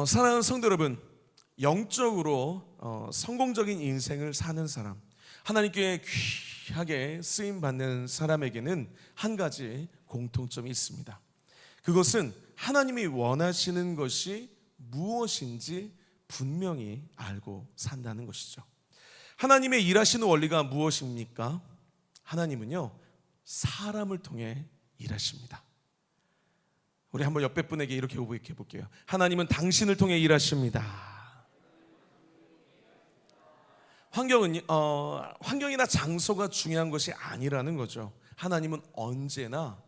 사랑하는 성도 여러분, 영적으로 성공적인 인생을 사는 사람, 하나님께 귀하게 쓰임받는 사람에게는 한 가지 공통점이 있습니다. 그것은 하나님이 원하시는 것이 무엇인지 분명히 알고 산다는 것이죠. 하나님의 일하시는 원리가 무엇입니까? 하나님은요, 사람을 통해 일하십니다. 우리 한번 옆에 분에게 이렇게 고백해 볼게요. 하나님은 당신을 통해 일하십니다. 환경이나 장소가 중요한 것이 아니라는 거죠. 하나님은 언제나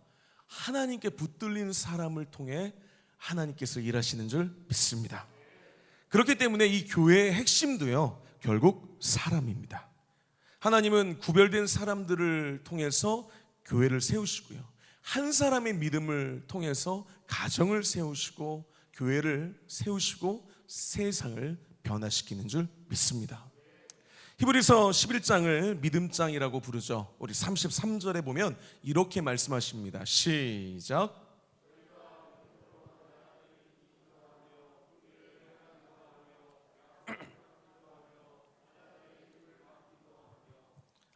하나님께 붙들린 사람을 통해 하나님께서 일하시는 줄 믿습니다. 그렇기 때문에 이 교회의 핵심도요, 결국 사람입니다. 하나님은 구별된 사람들을 통해서 교회를 세우시고요, 한 사람의 믿음을 통해서 가정을 세우시고 교회를 세우시고 세상을 변화시키는 줄 믿습니다. 히브리서 11장을 믿음장이라고 부르죠. 우리 33절에 보면 이렇게 말씀하십니다. 시작.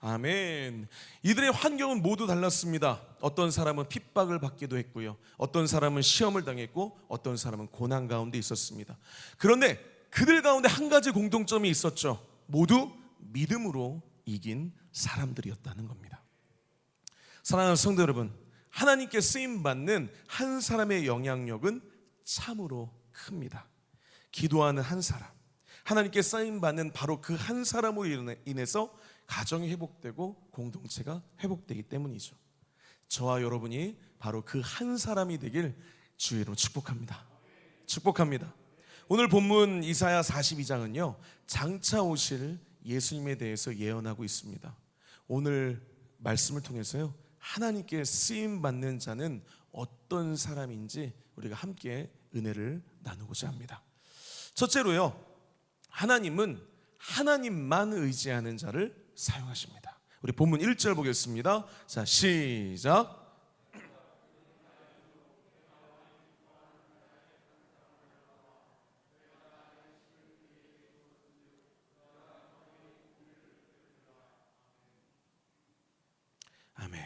아멘. 이들의 환경은 모두 달랐습니다. 어떤 사람은 핍박을 받기도 했고요, 어떤 사람은 시험을 당했고, 어떤 사람은 고난 가운데 있었습니다. 그런데 그들 가운데 한 가지 공통점이 있었죠. 모두 믿음으로 이긴 사람들이었다는 겁니다. 사랑하는 성도 여러분, 하나님께 쓰임받는 한 사람의 영향력은 참으로 큽니다. 기도하는 한 사람, 하나님께 쓰임받는 바로 그 한 사람으로 인해서 가정이 회복되고 공동체가 회복되기 때문이죠. 저와 여러분이 바로 그 한 사람이 되길 주의로 축복합니다. 축복합니다. 오늘 본문 이사야 42장은요, 장차 오실 예수님에 대해서 예언하고 있습니다. 오늘 말씀을 통해서요, 하나님께 쓰임받는 자는 어떤 사람인지 우리가 함께 은혜를 나누고자 합니다. 첫째로요, 하나님은 하나님만 의지하는 자를 사용하십니다. 우리 본문 1절 보겠습니다. 자, 시작. 아멘.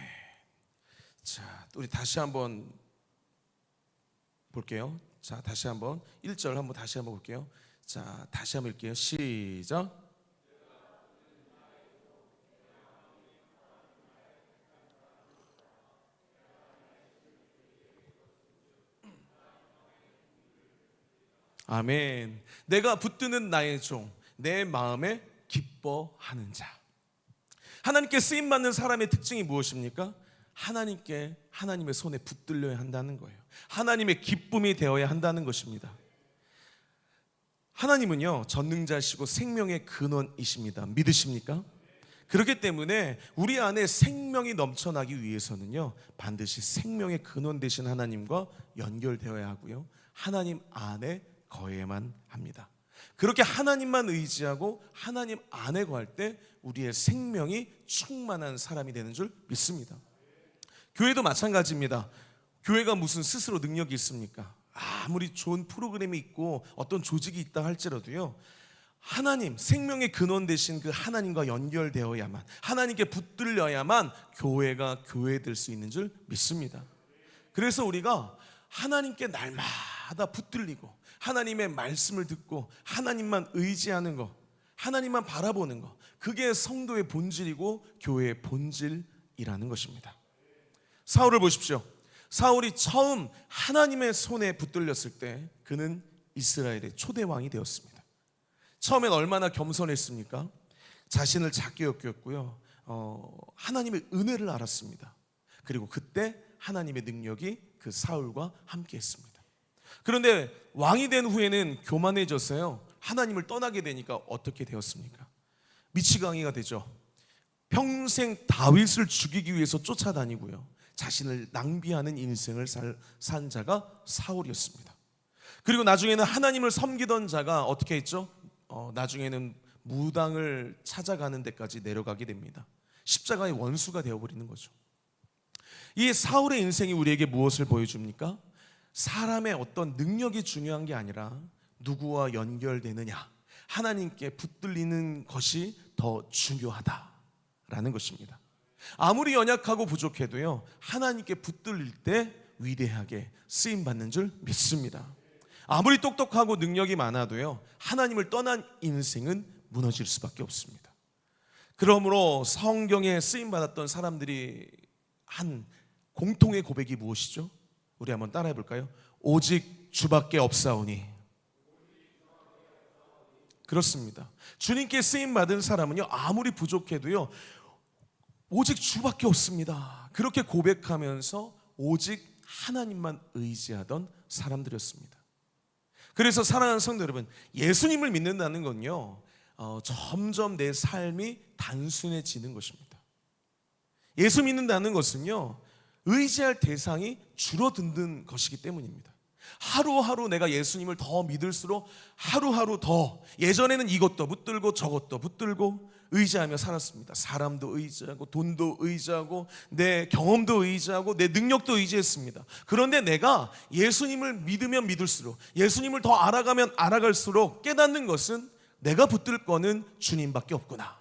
자, 우리 다시 한번 볼게요. 자, 다시 한번 1절 한번 다시 한번 볼게요. 자, 다시 한번 읽게요. 시작. 아멘. 내가 붙드는 나의 종, 내 마음에 기뻐하는 자. 하나님께 쓰임받는 사람의 특징이 무엇입니까? 하나님의 손에 붙들려야 한다는 거예요. 하나님의 기쁨이 되어야 한다는 것입니다. 하나님은요, 전능자시고 생명의 근원이십니다. 믿으십니까? 그렇기 때문에 우리 안에 생명이 넘쳐나기 위해서는요, 반드시 생명의 근원 되신 하나님과 연결되어야 하고요, 하나님 안에 거해야만 합니다. 그렇게 하나님만 의지하고 하나님 안에 거할 때 우리의 생명이 충만한 사람이 되는 줄 믿습니다. 교회도 마찬가지입니다. 교회가 무슨 스스로 능력이 있습니까? 아무리 좋은 프로그램이 있고 어떤 조직이 있다 할지라도요, 하나님, 생명의 근원 되신 그 하나님과 연결되어야만, 하나님께 붙들려야만 교회가 교회될 수 있는 줄 믿습니다. 그래서 우리가 하나님께 날마다 붙들리고 하나님의 말씀을 듣고 하나님만 의지하는 것, 하나님만 바라보는 것, 그게 성도의 본질이고 교회의 본질이라는 것입니다. 사울을 보십시오. 사울이 처음 하나님의 손에 붙들렸을 때 그는 이스라엘의 초대왕이 되었습니다. 처음엔 얼마나 겸손했습니까? 자신을 작게 여겼고요, 하나님의 은혜를 알았습니다. 그리고 그때 하나님의 능력이 그 사울과 함께 했습니다. 그런데 왕이 된 후에는 교만해졌어요. 하나님을 떠나게 되니까 어떻게 되었습니까? 미치광이가 되죠. 평생 다윗을 죽이기 위해서 쫓아다니고요, 자신을 낭비하는 인생을 산 자가 사울이었습니다. 그리고 나중에는 하나님을 섬기던 자가 어떻게 했죠? 나중에는 무당을 찾아가는 데까지 내려가게 됩니다. 십자가의 원수가 되어버리는 거죠. 이 사울의 인생이 우리에게 무엇을 보여줍니까? 사람의 어떤 능력이 중요한 게 아니라 누구와 연결되느냐, 하나님께 붙들리는 것이 더 중요하다라는 것입니다. 아무리 연약하고 부족해도요, 하나님께 붙들릴 때 위대하게 쓰임받는 줄 믿습니다. 아무리 똑똑하고 능력이 많아도요, 하나님을 떠난 인생은 무너질 수밖에 없습니다. 그러므로 성경에 쓰임받았던 사람들이 한 공통의 고백이 무엇이죠? 우리 한번 따라해 볼까요? 오직 주밖에 없사오니. 그렇습니다. 주님께 쓰임받은 사람은요, 아무리 부족해도요, 오직 주밖에 없습니다. 그렇게 고백하면서 오직 하나님만 의지하던 사람들이었습니다. 그래서 사랑하는 성도 여러분, 예수님을 믿는다는 건요, 점점 내 삶이 단순해지는 것입니다. 예수 믿는다는 것은요, 의지할 대상이 줄어드는 것이기 때문입니다. 하루하루 내가 예수님을 더 믿을수록 하루하루 더, 예전에는 이것도 붙들고 저것도 붙들고 의지하며 살았습니다. 사람도 의지하고 돈도 의지하고 내 경험도 의지하고 내 능력도 의지했습니다. 그런데 내가 예수님을 믿으면 믿을수록, 예수님을 더 알아가면 알아갈수록 깨닫는 것은 내가 붙들 거는 주님밖에 없구나.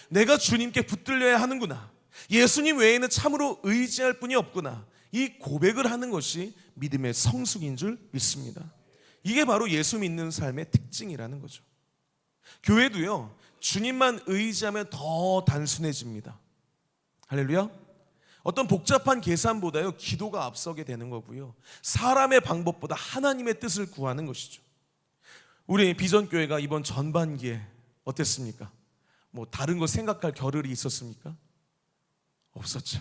내가 주님께 붙들려야 하는구나. 예수님 외에는 참으로 의지할 분이 없구나. 이 고백을 하는 것이 믿음의 성숙인 줄 믿습니다. 이게 바로 예수 믿는 삶의 특징이라는 거죠. 교회도요, 주님만 의지하면 더 단순해집니다. 할렐루야. 어떤 복잡한 계산보다요, 기도가 앞서게 되는 거고요, 사람의 방법보다 하나님의 뜻을 구하는 것이죠. 우리 비전교회가 이번 전반기에 어땠습니까? 뭐 다른 거 생각할 겨를이 있었습니까? 없었죠.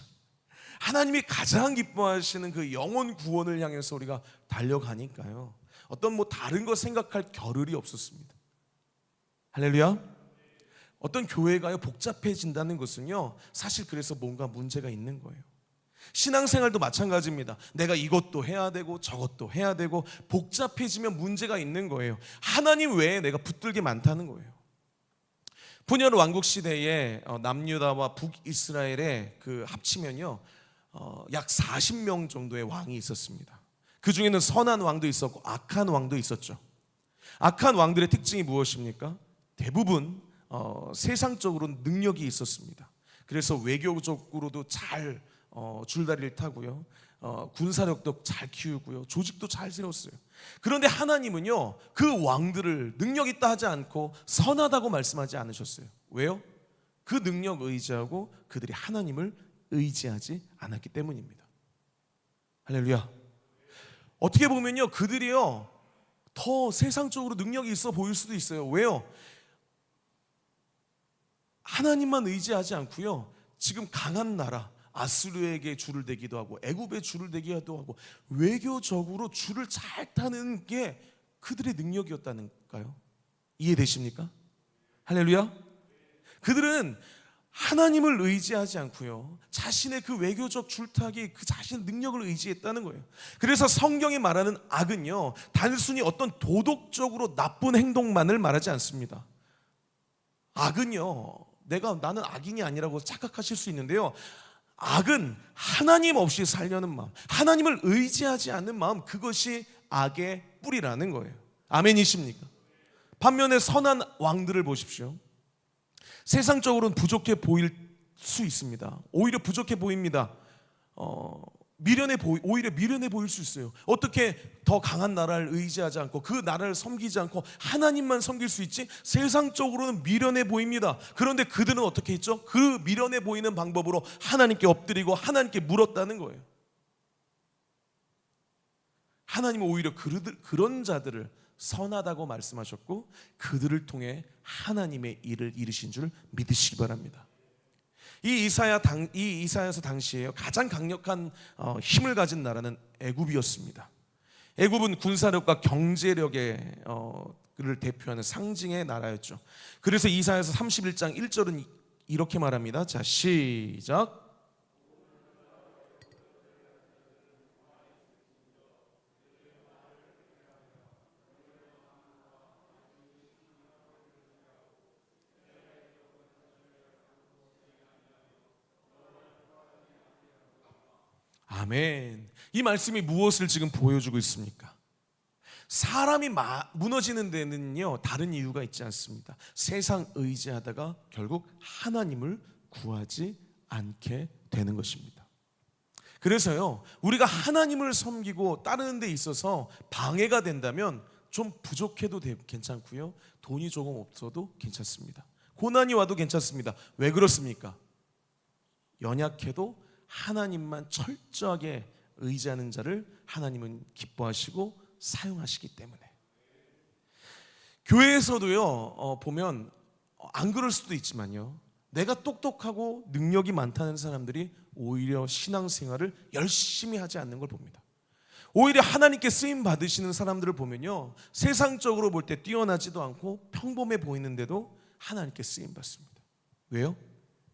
하나님이 가장 기뻐하시는 그 영혼 구원을 향해서 우리가 달려가니까요, 어떤 뭐 다른 거 생각할 겨를이 없었습니다. 할렐루야. 어떤 교회가요, 복잡해진다는 것은요, 사실 그래서 뭔가 문제가 있는 거예요. 신앙생활도 마찬가지입니다. 내가 이것도 해야 되고 저것도 해야 되고 복잡해지면 문제가 있는 거예요. 하나님 외에 내가 붙들 게 많다는 거예요. 분열 왕국 시대에 남유다와 북이스라엘의 그 합치면요, 약 40명 정도의 왕이 있었습니다. 그 중에는 선한 왕도 있었고 악한 왕도 있었죠. 악한 왕들의 특징이 무엇입니까? 대부분 세상적으로 능력이 있었습니다. 그래서 외교적으로도 잘 줄다리를 타고요, 군사력도 잘 키우고요, 조직도 잘 세웠어요. 그런데 하나님은요, 그 왕들을 능력 있다 하지 않고 선하다고 말씀하지 않으셨어요. 왜요? 그 능력 의지하고 그들이 하나님을 의지하지 않았기 때문입니다. 할렐루야. 어떻게 보면요, 그들이요 더 세상적으로 능력이 있어 보일 수도 있어요. 왜요? 하나님만 의지하지 않고요, 지금 강한 나라 아수르에게 줄을 대기도 하고 애굽에 줄을 대기도 하고 외교적으로 줄을 잘 타는 게 그들의 능력이었다는가요? 이해되십니까? 할렐루야. 그들은 하나님을 의지하지 않고요, 자신의 그 외교적 줄타기, 그 자신의 능력을 의지했다는 거예요. 그래서 성경이 말하는 악은요, 단순히 어떤 도덕적으로 나쁜 행동만을 말하지 않습니다. 악은요, 나는 악인이 아니라고 착각하실 수 있는데요, 악은 하나님 없이 살려는 마음, 하나님을 의지하지 않는 마음, 그것이 악의 뿌리라는 거예요. 아멘이십니까? 반면에 선한 왕들을 보십시오. 세상적으로는 부족해 보일 수 있습니다. 오히려 부족해 보입니다. 오히려 미련해 보일 수 있어요. 어떻게 더 강한 나라를 의지하지 않고 그 나라를 섬기지 않고 하나님만 섬길 수 있지? 세상적으로는 미련해 보입니다. 그런데 그들은 어떻게 했죠? 그 미련해 보이는 방법으로 하나님께 엎드리고 하나님께 물었다는 거예요. 하나님은 오히려 그런 자들을 선하다고 말씀하셨고 그들을 통해 하나님의 일을 이루신 줄 믿으시기 바랍니다. 이 이사야서 당시에요, 가장 강력한 힘을 가진 나라는 애굽이었습니다. 애굽은 군사력과 경제력의 를 대표하는 상징의 나라였죠. 그래서 이사야서 31장 1절은 이렇게 말합니다. 자, 시작. 아멘. 이 말씀이 무엇을 지금 보여주고 있습니까? 사람이 무너지는 데는요 다른 이유가 있지 않습니다. 세상 의지하다가 결국 하나님을 구하지 않게 되는 것입니다. 그래서요 우리가 하나님을 섬기고 따르는 데 있어서 방해가 된다면 좀 부족해도 괜찮고요, 돈이 조금 없어도 괜찮습니다. 고난이 와도 괜찮습니다. 왜 그렇습니까? 연약해도 하나님만 철저하게 의지하는 자를 하나님은 기뻐하시고 사용하시기 때문에. 교회에서도요 보면 안 그럴 수도 있지만요, 내가 똑똑하고 능력이 많다는 사람들이 오히려 신앙생활을 열심히 하지 않는 걸 봅니다. 오히려 하나님께 쓰임 받으시는 사람들을 보면요, 세상적으로 볼 때 뛰어나지도 않고 평범해 보이는데도 하나님께 쓰임 받습니다. 왜요?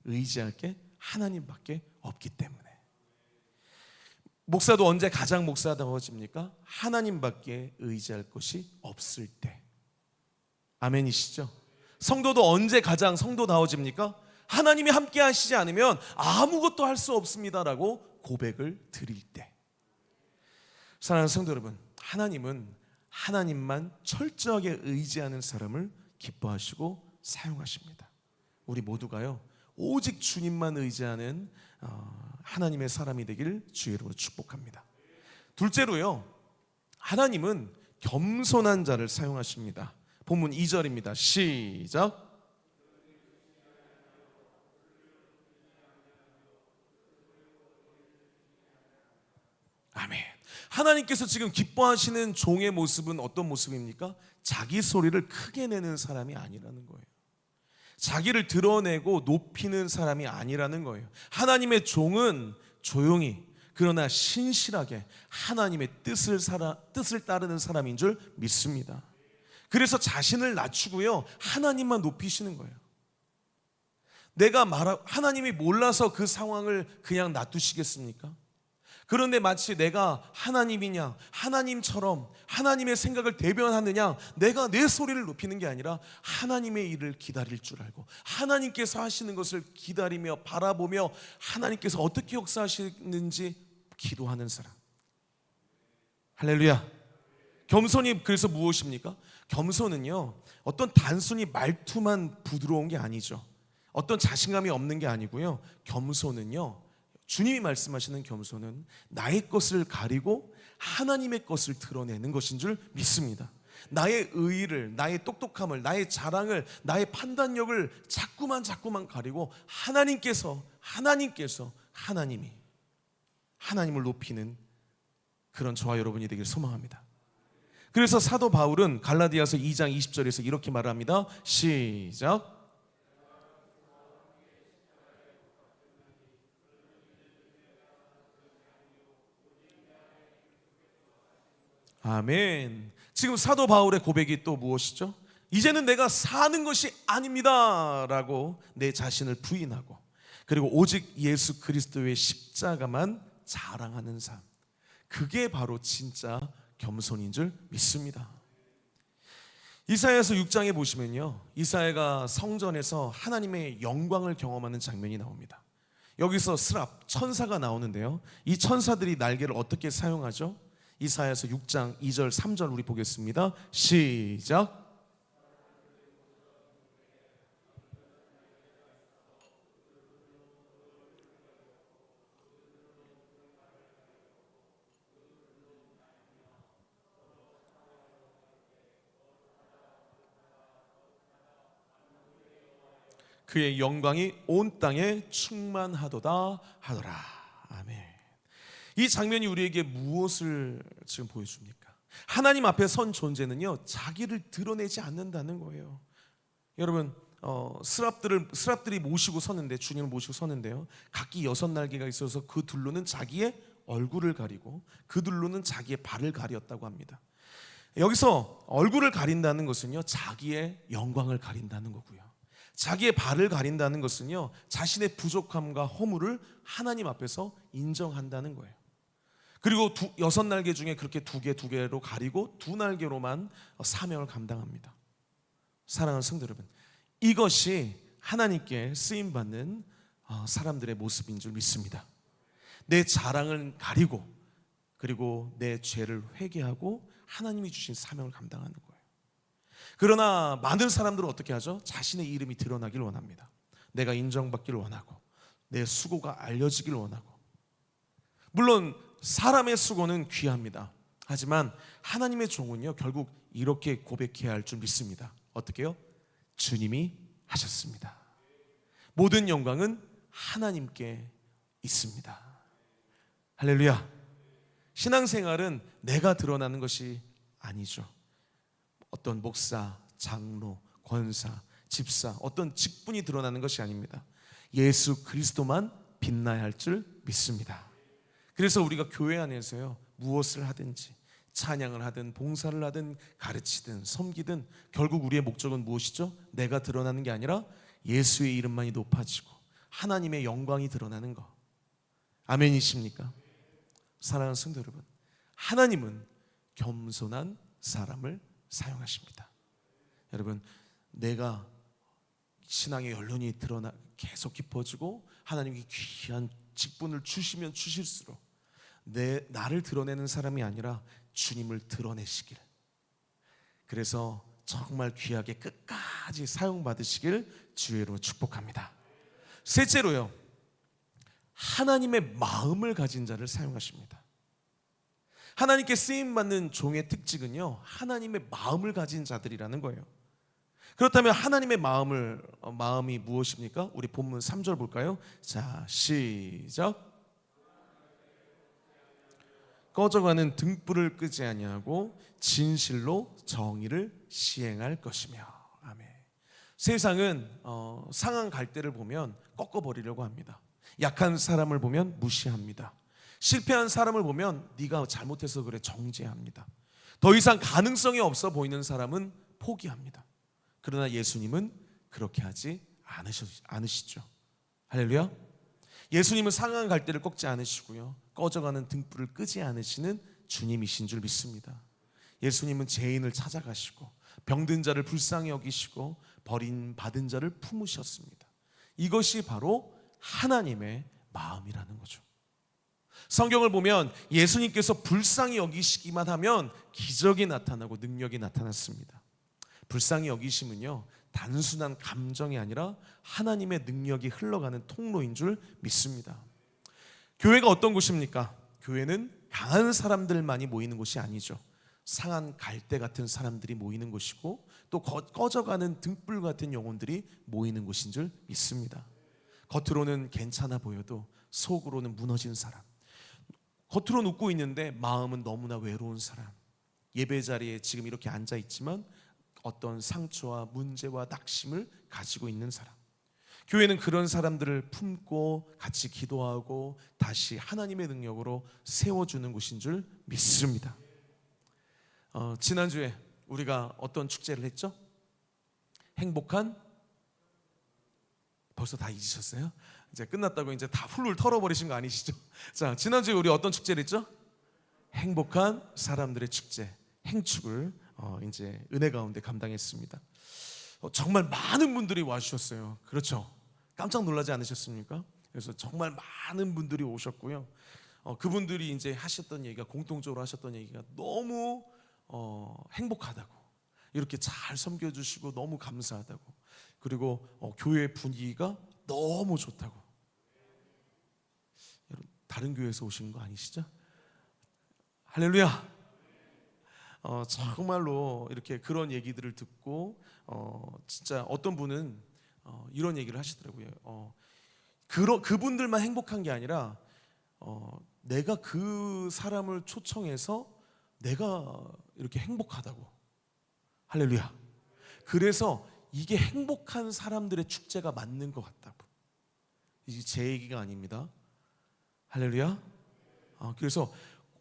의지할 게 하나님밖에 없기 때문에. 목사도 언제 가장 목사다워집니까? 하나님밖에 의지할 것이 없을 때. 아멘이시죠? 성도도 언제 가장 성도다워집니까? 하나님이 함께 하시지 않으면 아무것도 할 수 없습니다라고 고백을 드릴 때. 사랑하는 성도 여러분, 하나님은 하나님만 철저하게 의지하는 사람을 기뻐하시고 사용하십니다. 우리 모두가요 오직 주님만 의지하는 하나님의 사람이 되기를 주의 이름으로 축복합니다. 둘째로요, 하나님은 겸손한 자를 사용하십니다. 본문 2절입니다. 시작. 아멘. 하나님께서 지금 기뻐하시는 종의 모습은 어떤 모습입니까? 자기 소리를 크게 내는 사람이 아니라는 거예요. 자기를 드러내고 높이는 사람이 아니라는 거예요. 하나님의 종은 조용히 그러나 신실하게 하나님의 뜻을 따르는 사람인 줄 믿습니다. 그래서 자신을 낮추고요 하나님만 높이시는 거예요. 하나님이 몰라서 그 상황을 그냥 놔두시겠습니까? 그런데 마치 내가 하나님이냐, 하나님처럼 하나님의 생각을 대변하느냐, 내가 내 소리를 높이는 게 아니라 하나님의 일을 기다릴 줄 알고 하나님께서 하시는 것을 기다리며 바라보며 하나님께서 어떻게 역사하시는지 기도하는 사람. 할렐루야. 겸손이 그래서 무엇입니까? 겸손은요 어떤 단순히 말투만 부드러운 게 아니죠. 어떤 자신감이 없는 게 아니고요, 겸손은요 주님이 말씀하시는 겸손은 나의 것을 가리고 하나님의 것을 드러내는 것인 줄 믿습니다. 나의 의의를, 나의 똑똑함을, 나의 자랑을, 나의 판단력을 자꾸만 가리고 하나님을 높이는 그런 저와 여러분이 되길 소망합니다. 그래서 사도 바울은 갈라디아서 2장 20절에서 이렇게 말합니다. 시작. 아멘. 지금 사도 바울의 고백이 또 무엇이죠? 이제는 내가 사는 것이 아닙니다 라고 내 자신을 부인하고, 그리고 오직 예수 그리스도의 십자가만 자랑하는 삶, 그게 바로 진짜 겸손인 줄 믿습니다. 이사야서 6장에 보시면요, 이사야가 성전에서 하나님의 영광을 경험하는 장면이 나옵니다. 여기서 스랍, 천사가 나오는데요, 이 천사들이 날개를 어떻게 사용하죠? 이사야서 6장 2절 3절 우리 보겠습니다. 시작. 그의 영광이 온 땅에 충만하도다 하더라. 아멘. 이 장면이 우리에게 무엇을 지금 보여줍니까? 하나님 앞에 선 존재는요 자기를 드러내지 않는다는 거예요. 여러분 스랍들이 모시고 서는데, 주님을 모시고 서는데요, 각기 6날개가 있어서 그 둘로는 자기의 얼굴을 가리고 그 둘로는 자기의 발을 가렸다고 합니다. 여기서 얼굴을 가린다는 것은요 자기의 영광을 가린다는 거고요, 자기의 발을 가린다는 것은요 자신의 부족함과 허물을 하나님 앞에서 인정한다는 거예요. 그리고 6날개 중에 그렇게 2개로 가리고 2날개로만 사명을 감당합니다. 사랑하는 성도 여러분, 이것이 하나님께 쓰임받는 사람들의 모습인 줄 믿습니다. 내 자랑을 가리고 그리고 내 죄를 회개하고 하나님이 주신 사명을 감당하는 거예요. 그러나 많은 사람들은 어떻게 하죠? 자신의 이름이 드러나길 원합니다. 내가 인정받기를 원하고 내 수고가 알려지길 원하고. 물론 사람의 수고는 귀합니다. 하지만 하나님의 종은요, 결국 이렇게 고백해야 할 줄 믿습니다. 어떻게 해요? 주님이 하셨습니다. 모든 영광은 하나님께 있습니다. 할렐루야. 신앙생활은 내가 드러나는 것이 아니죠. 어떤 목사, 장로, 권사, 집사, 어떤 직분이 드러나는 것이 아닙니다. 예수 그리스도만 빛나야 할 줄 믿습니다. 그래서 우리가 교회 안에서요, 무엇을 하든지 찬양을 하든 봉사를 하든 가르치든 섬기든 결국 우리의 목적은 무엇이죠? 내가 드러나는 게 아니라 예수의 이름만이 높아지고 하나님의 영광이 드러나는 것. 아멘이십니까? 사랑하는 성도 여러분, 하나님은 겸손한 사람을 사용하십니다. 여러분, 내가 신앙의 연륜이 드러나 계속 깊어지고 하나님께 귀한 직분을 주시면 주실수록 나를 드러내는 사람이 아니라 주님을 드러내시길, 그래서 정말 귀하게 끝까지 사용받으시길 주의로 축복합니다. 셋째로요, 하나님의 마음을 가진 자를 사용하십니다. 하나님께 쓰임받는 종의 특징은요, 하나님의 마음을 가진 자들이라는 거예요. 그렇다면 하나님의 마음이 무엇입니까? 우리 본문 3절 볼까요? 자, 시작. 꺼져가는 등불을 끄지 아니하고 진실로 정의를 시행할 것이며. 아멘. 세상은 상한 갈대를 보면 꺾어버리려고 합니다. 약한 사람을 보면 무시합니다. 실패한 사람을 보면 네가 잘못해서 그래 정죄합니다. 더 이상 가능성이 없어 보이는 사람은 포기합니다. 그러나 예수님은 그렇게 하지 않으시죠. 할렐루야. 예수님은 상한 갈대를 꺾지 않으시고요, 꺼져가는 등불을 끄지 않으시는 주님이신 줄 믿습니다. 예수님은 죄인을 찾아가시고 병든 자를 불쌍히 여기시고 버림받은 자를 품으셨습니다. 이것이 바로 하나님의 마음이라는 거죠. 성경을 보면 예수님께서 불쌍히 여기시기만 하면 기적이 나타나고 능력이 나타났습니다. 불쌍히 여기심은요, 단순한 감정이 아니라 하나님의 능력이 흘러가는 통로인 줄 믿습니다. 교회가 어떤 곳입니까? 교회는 강한 사람들만이 모이는 곳이 아니죠. 상한 갈대 같은 사람들이 모이는 곳이고 또 꺼져가는 등불 같은 영혼들이 모이는 곳인 줄 믿습니다. 겉으로는 괜찮아 보여도 속으로는 무너진 사람, 겉으로는 웃고 있는데 마음은 너무나 외로운 사람, 예배 자리에 지금 이렇게 앉아 있지만 어떤 상처와 문제와 낙심을 가지고 있는 사람, 교회는 그런 사람들을 품고 같이 기도하고 다시 하나님의 능력으로 세워주는 곳인 줄 믿습니다. 지난주에 우리가 어떤 축제를 했죠? 행복한, 벌써 다 잊으셨어요? 이제 끝났다고 이제 다 훌훌 털어버리신 거 아니시죠? 자, 지난주에 우리 어떤 축제를 했죠? 행복한 사람들의 축제, 행축을 이제 은혜 가운데 감당했습니다. 정말 많은 분들이 와주셨어요. 그렇죠? 깜짝 놀라지 않으셨습니까? 그래서 정말 많은 분들이 오셨고요. 그분들이 이제 하셨던 얘기가, 공통적으로 하셨던 얘기가 너무 행복하다고, 이렇게 잘 섬겨주시고 너무 감사하다고, 그리고 교회 분위기가 너무 좋다고. 여러분, 다른 교회에서 오신 거 아니시죠? 할렐루야. 정말로 이렇게 그런 얘기들을 듣고 진짜 어떤 분은 이런 얘기를 하시더라고요. 그분들만 행복한 게 아니라 내가 그 사람을 초청해서 내가 이렇게 행복하다고. 할렐루야. 그래서 이게 행복한 사람들의 축제가 맞는 것 같다고. 이게 제 얘기가 아닙니다. 할렐루야. 그래서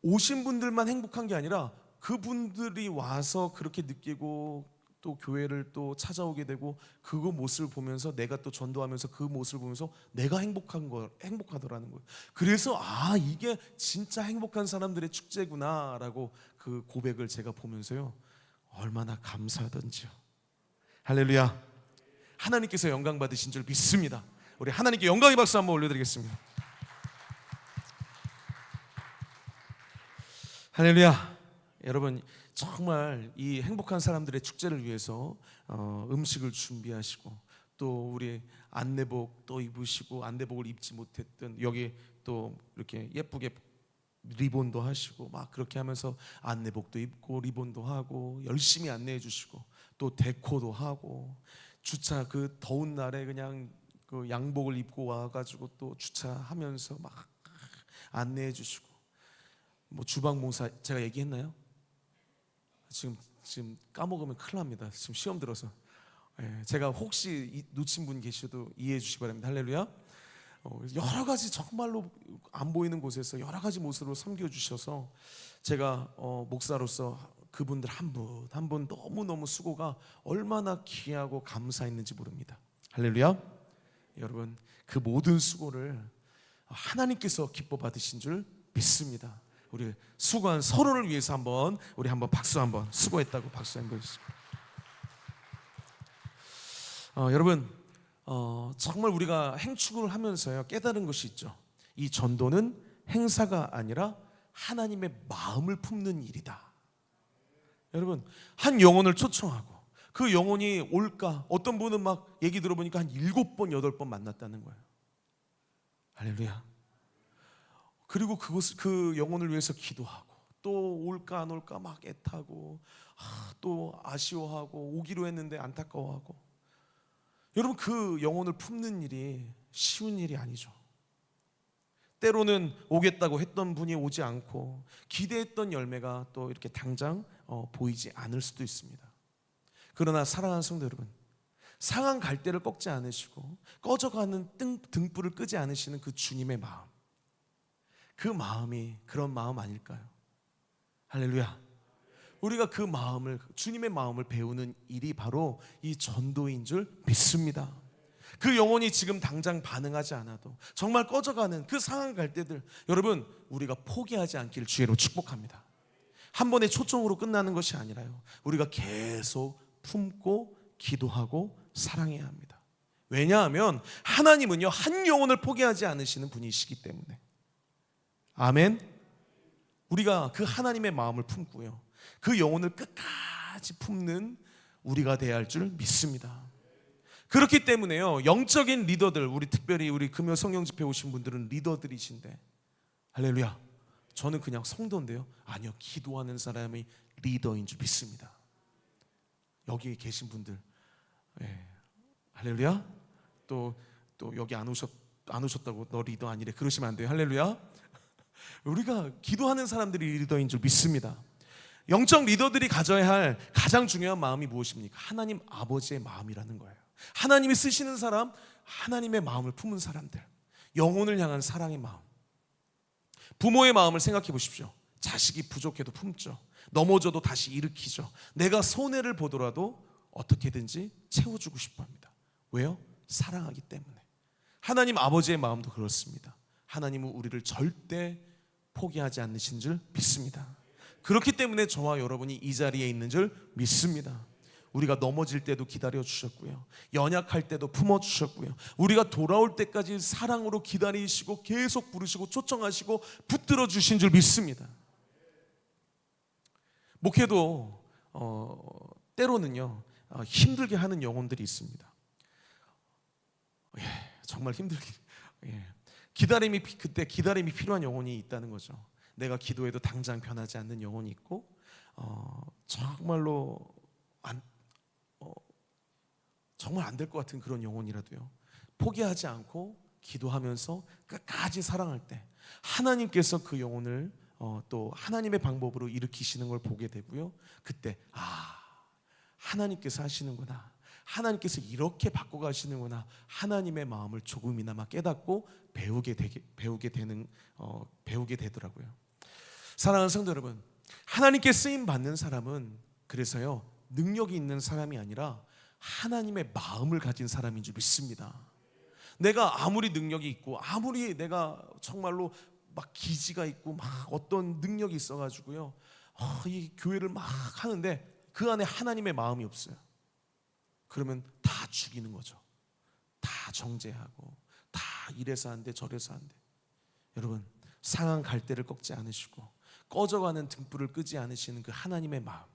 오신 분들만 행복한 게 아니라 그분들이 와서 그렇게 느끼고 또 교회를 또 찾아오게 되고 그 모습을 보면서 내가 또 전도하면서 그 모습을 보면서 내가 행복하더라는 거예요. 그래서 이게 진짜 행복한 사람들의 축제구나라고 그 고백을 제가 보면서요, 얼마나 감사하던지요. 할렐루야. 하나님께서 영광 받으신 줄 믿습니다. 우리 하나님께 영광의 박수 한번 올려드리겠습니다. 할렐루야. 여러분, 정말 이 행복한 사람들의 축제를 위해서 음식을 준비하시고 또 우리 안내복 또 입으시고 안내복을 입지 못했던 여기 또 이렇게 예쁘게 리본도 하시고 막 그렇게 하면서 안내복도 입고 리본도 하고 열심히 안내해 주시고 또 데코도 하고 주차 그 더운 날에 그냥 그 양복을 입고 와가지고 또 주차하면서 막 안내해 주시고 뭐 주방 봉사 제가 얘기했나요? 지금 까먹으면 큰일 납니다. 지금 시험 들어서 제가 혹시 놓친 분 계셔도 이해해 주시기 바랍니다. 할렐루야. 여러 가지 정말로 안 보이는 곳에서 여러 가지 모습으로 섬겨주셔서 제가 목사로서 그분들 한 분 한 분 너무너무 수고가 얼마나 귀하고 감사했는지 모릅니다. 할렐루야. 여러분 그 모든 수고를 하나님께서 기뻐 받으신 줄 믿습니다. 우리 수고한 서로를 위해서 우리 한번 박수 한번 수고했다고 박수 한번 해주시죠. 여러분 정말 우리가 행축을 하면서요 깨달은 것이 있죠. 이 전도는 행사가 아니라 하나님의 마음을 품는 일이다. 여러분 한 영혼을 초청하고 그 영혼이 올까? 어떤 분은 막 얘기 들어보니까 한 7번 8번 만났다는 거예요. 할렐루야. 그리고 그 영혼을 위해서 기도하고 또 올까 안 올까 막 애타고 또 아쉬워하고 오기로 했는데 안타까워하고. 여러분 그 영혼을 품는 일이 쉬운 일이 아니죠. 때로는 오겠다고 했던 분이 오지 않고 기대했던 열매가 또 이렇게 당장 보이지 않을 수도 있습니다. 그러나 사랑하는 성도 여러분, 상한 갈대를 꺾지 않으시고 꺼져가는 등불을 끄지 않으시는 그 주님의 마음, 그 마음이 그런 마음 아닐까요? 할렐루야. 우리가 그 마음을 주님의 마음을 배우는 일이 바로 이 전도인 줄 믿습니다. 그 영혼이 지금 당장 반응하지 않아도 정말 꺼져가는 그 상한 갈대들, 여러분 우리가 포기하지 않기를 주의로 축복합니다. 한 번의 초청으로 끝나는 것이 아니라요, 우리가 계속 품고 기도하고 사랑해야 합니다. 왜냐하면 하나님은요 한 영혼을 포기하지 않으시는 분이시기 때문에. 아멘. 우리가 그 하나님의 마음을 품고요 그 영혼을 끝까지 품는 우리가 되어야 할 줄 믿습니다. 그렇기 때문에요 영적인 리더들, 우리 특별히 우리 금요 성령 집회 오신 분들은 리더들이신데, 할렐루야, 저는 그냥 성도인데요, 아니요, 기도하는 사람이 리더인 줄 믿습니다. 여기 계신 분들, 할렐루야. 또 여기 안 오셨다고 너 리더 아니래 그러시면 안 돼요. 할렐루야. 우리가 기도하는 사람들이 리더인 줄 믿습니다. 영적 리더들이 가져야 할 가장 중요한 마음이 무엇입니까? 하나님 아버지의 마음이라는 거예요. 하나님이 쓰시는 사람, 하나님의 마음을 품은 사람들, 영혼을 향한 사랑의 마음. 부모의 마음을 생각해 보십시오. 자식이 부족해도 품죠. 넘어져도 다시 일으키죠. 내가 손해를 보더라도 어떻게든지 채워주고 싶어 합니다. 왜요? 사랑하기 때문에. 하나님 아버지의 마음도 그렇습니다. 하나님은 우리를 절대 포기하지 않으신 줄 믿습니다. 그렇기 때문에 저와 여러분이 이 자리에 있는 줄 믿습니다. 우리가 넘어질 때도 기다려 주셨고요, 연약할 때도 품어 주셨고요, 우리가 돌아올 때까지 사랑으로 기다리시고 계속 부르시고 초청하시고 붙들어 주신 줄 믿습니다. 목회도 때로는요 힘들게 하는 영혼들이 있습니다. 정말 힘들게 그때 기다림이 필요한 영혼이 있다는 거죠. 내가 기도해도 당장 변하지 않는 영혼이 있고 정말로 정말 안 될 것 같은 그런 영혼이라도요 포기하지 않고 기도하면서 끝까지 사랑할 때 하나님께서 그 영혼을 또 하나님의 방법으로 일으키시는 걸 보게 되고요, 그때 하나님께서 하시는구나, 하나님께서 이렇게 바꿔가시는구나, 하나님의 마음을 조금이나마 깨닫고 배우게 되더라고요. 사랑하는 성도 여러분, 하나님께 쓰임 받는 사람은 그래서요 능력이 있는 사람이 아니라 하나님의 마음을 가진 사람인 줄 믿습니다. 내가 아무리 능력이 있고 아무리 내가 정말로 막 기지가 있고 막 어떤 능력이 있어가지고요 이 교회를 막 하는데 그 안에 하나님의 마음이 없어요. 그러면 다 죽이는 거죠. 다 정죄하고 다 이래서 안 돼 저래서 안 돼. 여러분 상한 갈대를 꺾지 않으시고 꺼져가는 등불을 끄지 않으시는 그 하나님의 마음,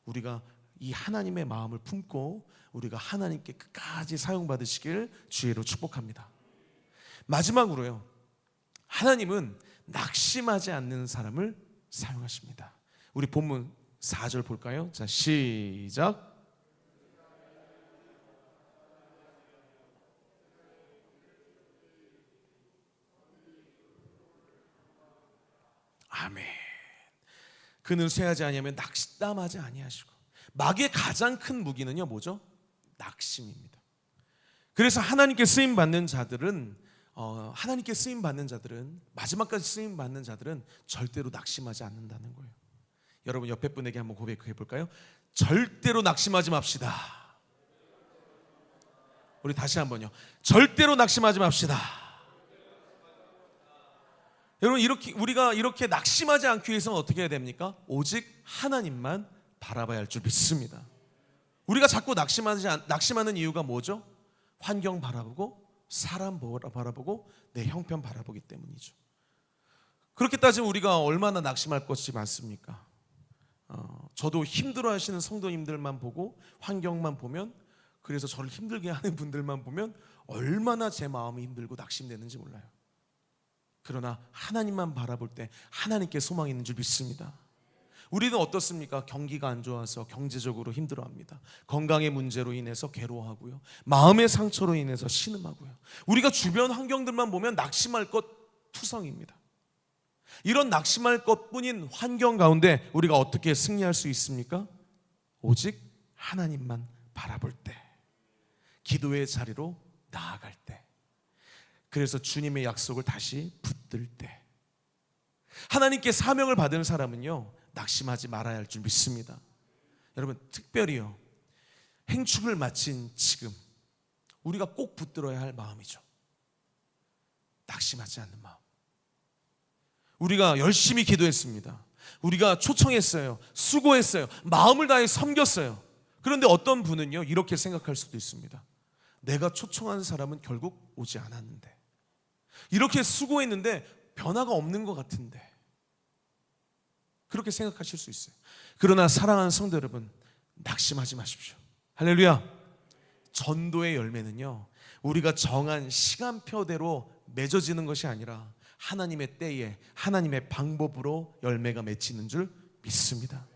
우리가 이 하나님의 마음을 품고 우리가 하나님께 끝까지 사용받으시길 주의로 축복합니다. 마지막으로요, 하나님은 낙심하지 않는 사람을 사용하십니다. 우리 본문 4절 볼까요? 자, 시작. 아멘. 그는 쇠하지 아니하면 낙담하지 아니하시고. 마귀의 가장 큰 무기는요 뭐죠? 낙심입니다. 그래서 하나님께 쓰임 받는 자들은 마지막까지 쓰임 받는 자들은 절대로 낙심하지 않는다는 거예요. 여러분 옆에 분에게 한번 고백해 볼까요? 절대로 낙심하지 맙시다. 우리 다시 한번요. 절대로 낙심하지 맙시다. 여러분 우리가 이렇게 낙심하지 않기 위해서는 어떻게 해야 됩니까? 오직 하나님만 바라봐야 할 줄 믿습니다. 우리가 자꾸 낙심하는 이유가 뭐죠? 환경 바라보고 사람 바라보고 내 형편 바라보기 때문이죠. 그렇게 따지면 우리가 얼마나 낙심할 것이 많습니까? 저도 힘들어하시는 성도님들만 보고 환경만 보면, 그래서 저를 힘들게 하는 분들만 보면 얼마나 제 마음이 힘들고 낙심되는지 몰라요. 그러나 하나님만 바라볼 때 하나님께 소망이 있는 줄 믿습니다. 우리는 어떻습니까? 경기가 안 좋아서 경제적으로 힘들어합니다. 건강의 문제로 인해서 괴로워하고요, 마음의 상처로 인해서 신음하고요. 우리가 주변 환경들만 보면 낙심할 것 투성입니다. 이런 낙심할 것뿐인 환경 가운데 우리가 어떻게 승리할 수 있습니까? 오직 하나님만 바라볼 때, 기도의 자리로 나아갈 때, 그래서 주님의 약속을 다시 붙들 때, 하나님께 사명을 받은 사람은요 낙심하지 말아야 할 줄 믿습니다. 여러분 특별히요 행축을 마친 지금 우리가 꼭 붙들어야 할 마음이죠. 낙심하지 않는 마음. 우리가 열심히 기도했습니다. 우리가 초청했어요. 수고했어요. 마음을 다해 섬겼어요. 그런데 어떤 분은요 이렇게 생각할 수도 있습니다. 내가 초청한 사람은 결국 오지 않았는데, 이렇게 수고했는데 변화가 없는 것 같은데, 그렇게 생각하실 수 있어요. 그러나 사랑하는 성도 여러분, 낙심하지 마십시오. 할렐루야. 전도의 열매는요 우리가 정한 시간표대로 맺어지는 것이 아니라 하나님의 때에 하나님의 방법으로 열매가 맺히는 줄 믿습니다.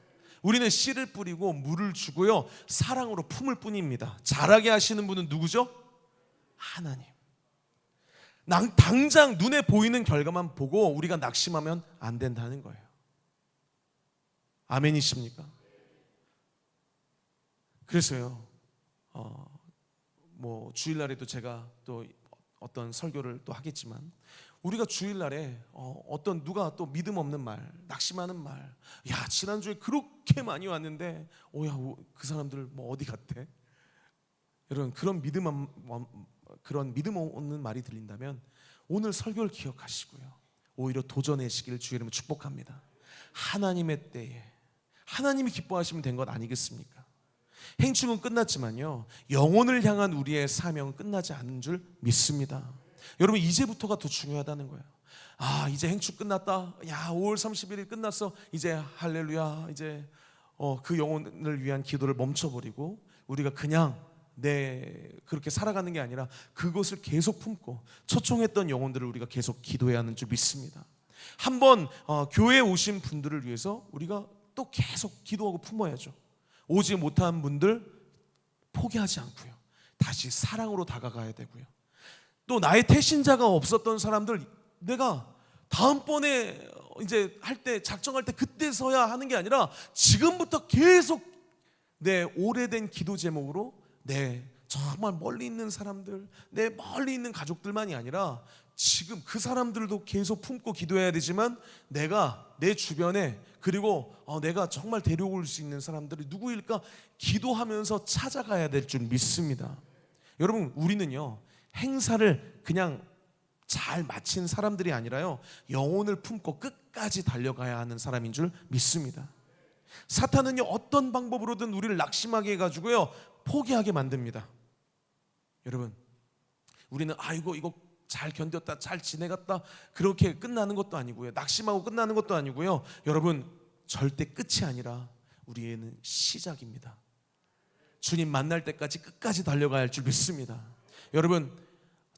우리는 씨를 뿌리고 물을 주고요 사랑으로 품을 뿐입니다. 자라게 하시는 분은 누구죠? 하나님. 당장 눈에 보이는 결과만 보고 우리가 낙심하면 안 된다는 거예요. 아멘이십니까? 그래서요 주일날에도 제가 또 어떤 설교를 또 하겠지만, 우리가 주일날에 누가 또 믿음 없는 말, 낙심하는 말, 야 지난주에 그렇게 많이 왔는데 그 사람들 어디 갔대? 여러분 그런 믿음 없는 말이 들린다면 오늘 설교를 기억하시고요 오히려 도전하시기를 주의 이름으로 축복합니다. 하나님의 때에 하나님이 기뻐하시면 된 것 아니겠습니까? 행축은 끝났지만요 영혼을 향한 우리의 사명은 끝나지 않은 줄 믿습니다. 여러분 이제부터가 더 중요하다는 거예요. 이제 행축 끝났다. 5월 31일 끝났어. 이제 할렐루야. 이제 그 영혼을 위한 기도를 멈춰버리고 우리가 그냥 그렇게 살아가는 게 아니라 그것을 계속 품고 초청했던 영혼들을 우리가 계속 기도해야 하는 줄 믿습니다. 한번 교회에 오신 분들을 위해서 우리가 또 계속 기도하고 품어야죠. 오지 못한 분들 포기하지 않고요 다시 사랑으로 다가가야 되고요, 또 나의 태신자가 없었던 사람들 내가 다음번에 이제 작정할 때 그때서야 하는 게 아니라 지금부터 계속 내 오래된 기도 제목으로 정말 멀리 있는 사람들, 내 멀리 있는 가족들만이 아니라 지금 그 사람들도 계속 품고 기도해야 되지만 내가 내 주변에, 그리고 내가 정말 데려올 수 있는 사람들이 누구일까 기도하면서 찾아가야 될 줄 믿습니다. 여러분 우리는요 행사를 그냥 잘 마친 사람들이 아니라요 영혼을 품고 끝까지 달려가야 하는 사람인 줄 믿습니다. 사탄은요 어떤 방법으로든 우리를 낙심하게 해가지고요 포기하게 만듭니다. 여러분 우리는 이거 잘 견뎠다, 잘 지내갔다, 그렇게 끝나는 것도 아니고요. 낙심하고 끝나는 것도 아니고요. 여러분, 절대 끝이 아니라 우리에는 시작입니다. 주님 만날 때까지 끝까지 달려가야 할 줄 믿습니다. 여러분,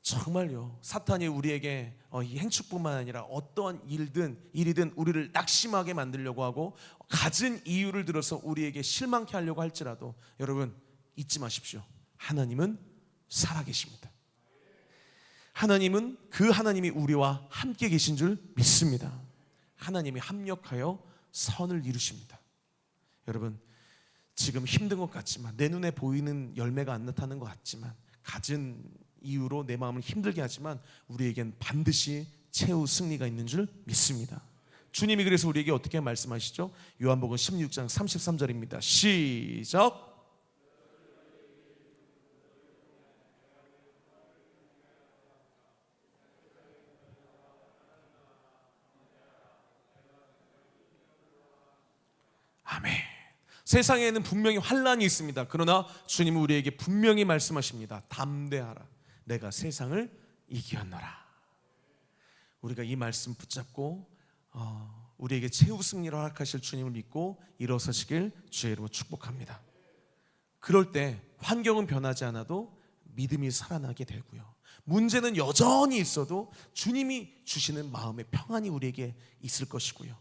정말요, 사탄이 우리에게 이 행축뿐만 아니라 어떠한 일이든 우리를 낙심하게 만들려고 하고 갖은 이유를 들어서 우리에게 실망케 하려고 할지라도 여러분, 잊지 마십시오. 하나님은 살아계십니다. 하나님이 우리와 함께 계신 줄 믿습니다. 하나님이 합력하여 선을 이루십니다. 여러분, 지금 힘든 것 같지만, 내 눈에 보이는 열매가 안 나타나는 것 같지만, 갖은 이유로 내 마음을 힘들게 하지만 우리에겐 반드시 최후 승리가 있는 줄 믿습니다. 주님이 그래서 우리에게 어떻게 말씀하시죠? 요한복음 16장 33절입니다. 시작. 아멘. 세상에는 분명히 환난이 있습니다. 그러나 주님은 우리에게 분명히 말씀하십니다. 담대하라, 내가 세상을 이기었노라. 우리가 이 말씀 붙잡고 우리에게 최후 승리를 허락하실 주님을 믿고 일어서시길 주의 이름으로 축복합니다. 그럴 때 환경은 변하지 않아도 믿음이 살아나게 되고요, 문제는 여전히 있어도 주님이 주시는 마음의 평안이 우리에게 있을 것이고요.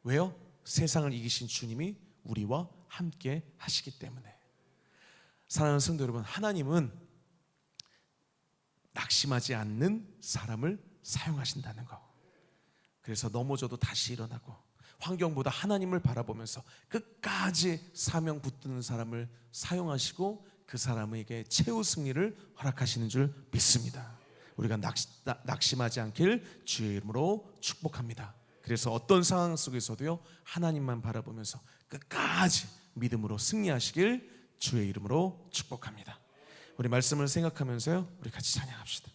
왜요? 세상을 이기신 주님이 우리와 함께 하시기 때문에. 사랑하는 성도 여러분, 하나님은 낙심하지 않는 사람을 사용하신다는 거. 그래서 넘어져도 다시 일어나고, 환경보다 하나님을 바라보면서 끝까지 사명 붙드는 사람을 사용하시고 그 사람에게 최후 승리를 허락하시는 줄 믿습니다. 우리가 낙심하지 않길 주의 이름으로 축복합니다. 그래서 어떤 상황 속에서도요, 하나님만 바라보면서 끝까지 믿음으로 승리하시길 주의 이름으로 축복합니다. 우리 말씀을 생각하면서요, 우리 같이 찬양합시다.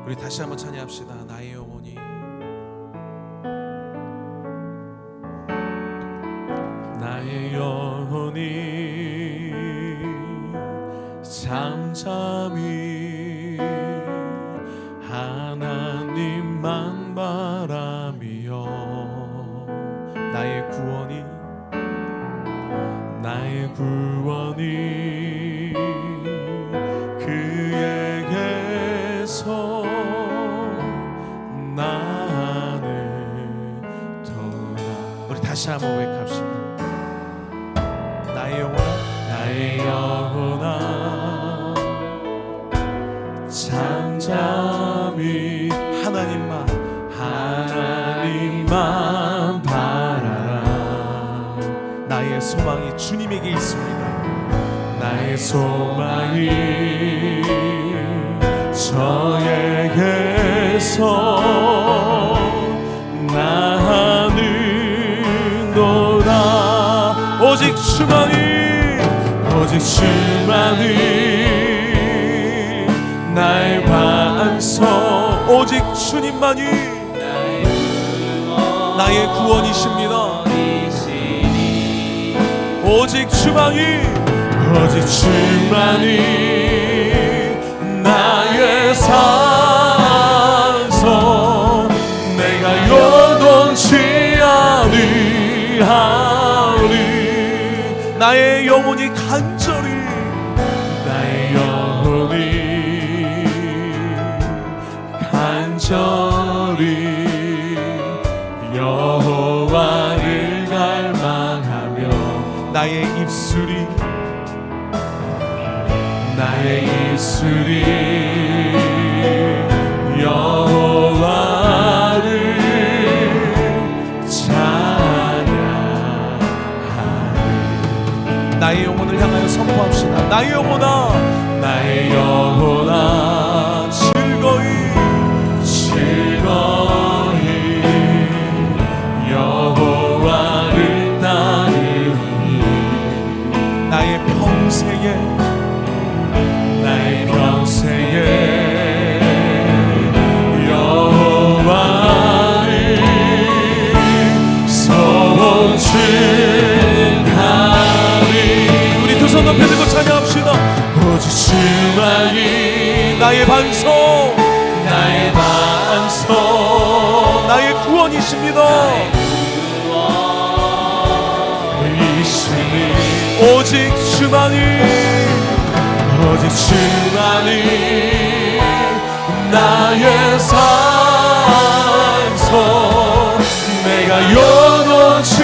우리 다시 한번 찬양합시다. 나의 영혼이, 나의 영혼이 잠잠히 하나님만 바라며, 나의 구원이 그에게서 나는 돌아. 우리 다시 한번 고백합시다. 나의 영혼아 잠잠히 하나님만 바라라. 나의 소망이 주님에게 있습니다. 나의 소망이 저에게서 나는도다. 오직 주만이 나의 반석, 오직 주님만이 나의 구원이십니다. 오직 주만이 나의 산성, 내가 요동치 아니하리. 나의 영혼이 간절히, 나의 영혼이 간절히 여호와를 갈망하며, 나의 입술이 여호와를 찬양하리. 나의 영혼을 향하여 선포합시다. 나의 영혼아 즐거이 여호와를 따르니, 나의 평생에 여호와 나의 반석, 나의 반석, 나의 구원이십니다. 오직 주만이, 오직 주만이 나의 산소, 내가 요동치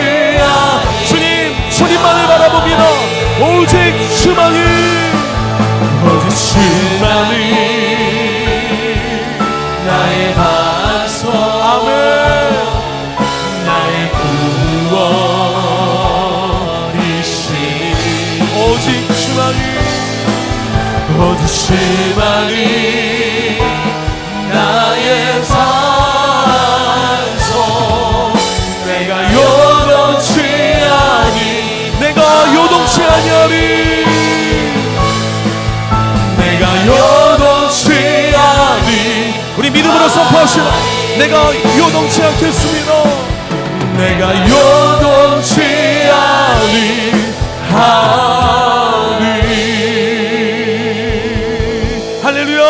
주님, 주님만을 바라봅니다. 오직 주만이, 오직 주만이 나의 반석, 아멘. 나의 구원이시니 오직 주만이, 오직 주만이 나의 산소, 내가 요동치 아니, 내가 요동치 아니하리, 내가 요동치 아니. 우리 믿음으로 선포하시라. 내가 요동치 않겠습니다. 내가 요동치 아니하니. 할렐루야.